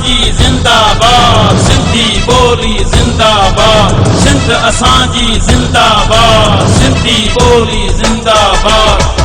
असांजी जिंदाबाद, सिंधी ॿोली जिंदाबाद, सिंध असांजी जिंदाबाद, सिंधी ॿोली जिंदाबाद।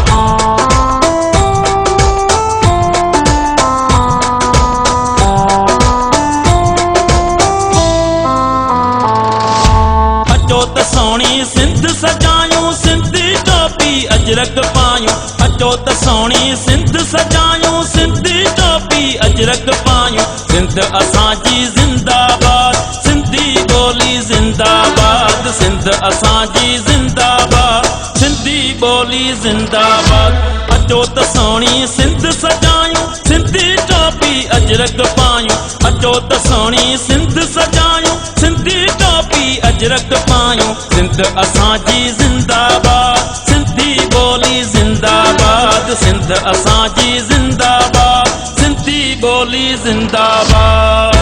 सोणी सिंध सजायूं, सिंधी टोपी अजरक पायूं। अचो त सोणी सिंध सजायूं, सिंधी टोपी अजरक पायूं। सिंध असांजी जिंदाबाद, सिंधी ॿोली जिंदाबाद, सिंध असांजी जिंदाबाद, सिंधी ॿोली जिंदाबाद। अचो त सोणी सिंध सजायूं, सिंधी टोपी अजरक पायूं। अचो त सोणी सिंध सजायूं, सिंधी टोपी अजरक पायूं। सिंध असांजी जिंदाबाद, सिंधी ॿोली जिंदाबाद, सिंध असांजी जिंदाबाद, सिंधी ॿोली जिंदाबाद।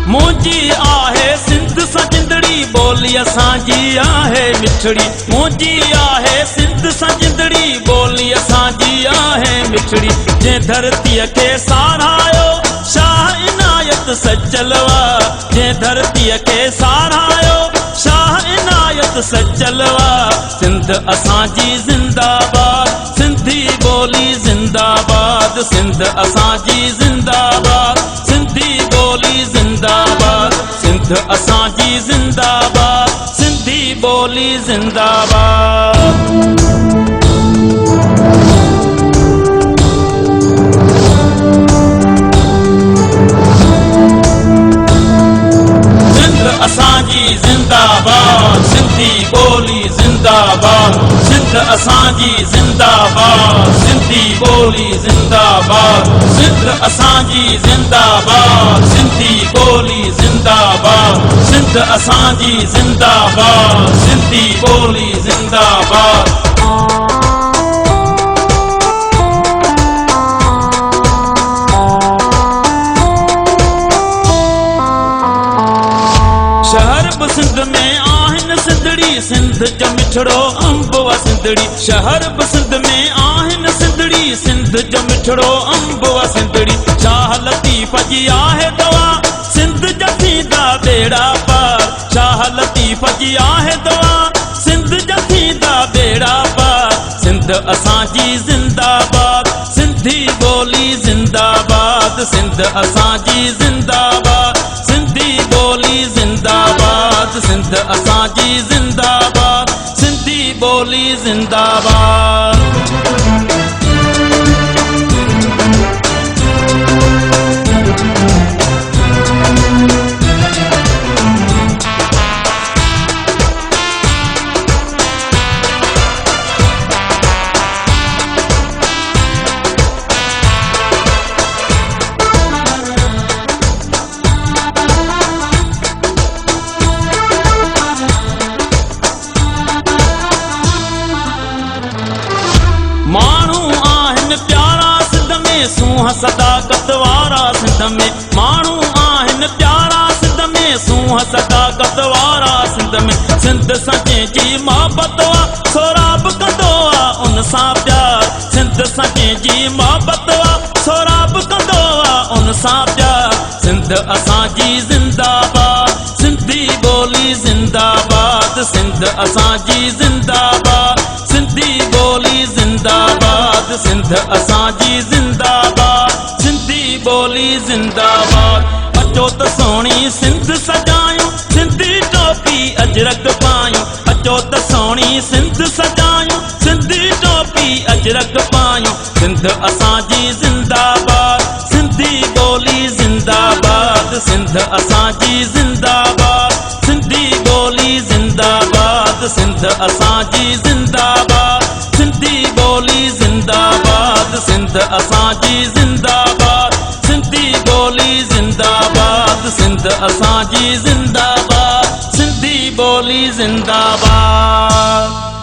मुंहिंजी आहे सिंध सां जिंदड़ी, ॿोली असांजी आहे मिठड़ी। मुंहिंजी आहे सिंध सां जिंदड़ी, ॿोली असांजी आहे मिठड़ी। जंहिं धरतीअ खे सारायो शाह इनायत सचलवा, जंहिं धरतीअ खे सारायो शाह इनायत सचलवा। सिंध असांजी जिंदाबाद, सिंधी ॿोली जिंदाबाद, सिंध असांजी जिंदाबाद, सिंधी ॿोली जिंदाबाद, सिंध असांजी जिंदाबाद, सिंधी ॿोली जिंदाबाद। सिंध असांजी जिंदाबाद, सिंधी ॿोली जिंदाबाद, सिंध असांजी जिंदाबाद, सिंधी ॿोली जिंदाबाद, सिंध असांजी जिंदाबाद, सिंधी ॿोली जिंदाबाद, सिंध असांजी जिंदाबाद, सिंधी ॿोली जिंदाबाद। शहर बि सिंध में आहिनि सिंधड़ी, सिंध जो मिठड़ो अंब वा सिंधड़ी। शहर बि सिंध में आहिनि सिंधड़ी, सिंध जो मिठड़ो अंब वा सिंधड़ी। शाह लतीफ़ जी आहे दवा, सिंध जा थींदा बेड़ा पार। शाह लतीफ़ जी आहे दवा, सिंध जा थींदा बेड़ा पार। सिंध असांजी जिंदाबाद, सिंधी ॿोली जिंदाबाद, सिंध असांजी जिंदाबाद, सिंधी ॿोली जिंदाबाद, सिंध असांजी जिंदाबाद, सिंधी ॿोली जिंदाबाद। सूंह सदाकत वारा सिंध में माण्हू आहिनि प्यारा, सिंध में सूंह सदाकत वारा सिंध में। सिंध सां जंहिंजी मोहबत वा सोराब कंदो आ उन सां प्यार। सिंध सां जंहिंजी मोहबत वा सोराब कंदो आ उन सां प्यार। सिंध असांजी जिंदाबाद, सिंधी ॿोली जिंदाबाद, सिंध असांजी जिंदाबाद, सिंधी ॿोली जिंदाबाद, सिंध असांजी जिंदाबाद, सिंधी ॿोली जिंदाबाद। अचो त सोणी सिंध सजायूं, सिंधी टोपी अजरक पायूं। अचो त सोणी सिंध सजायूं, सिंधी टोपी अजरक पायूं। सिंध असांजी जिंदाबाद, सिंधी ॿोली जिंदाबाद, सिंध असांजी जिंदाबाद, सिंधी ॿोली जिंदाबाद, सिंध असांजी जिंदाबाद, सिंधी ॿोली जिंदाबाद, सिंध असांजी जिंदाबाद, सिंधी ॿोली जिंदाबाद। असांजी ज़िंदाबाद, सिंधी ॿोली ज़िंदाबाद।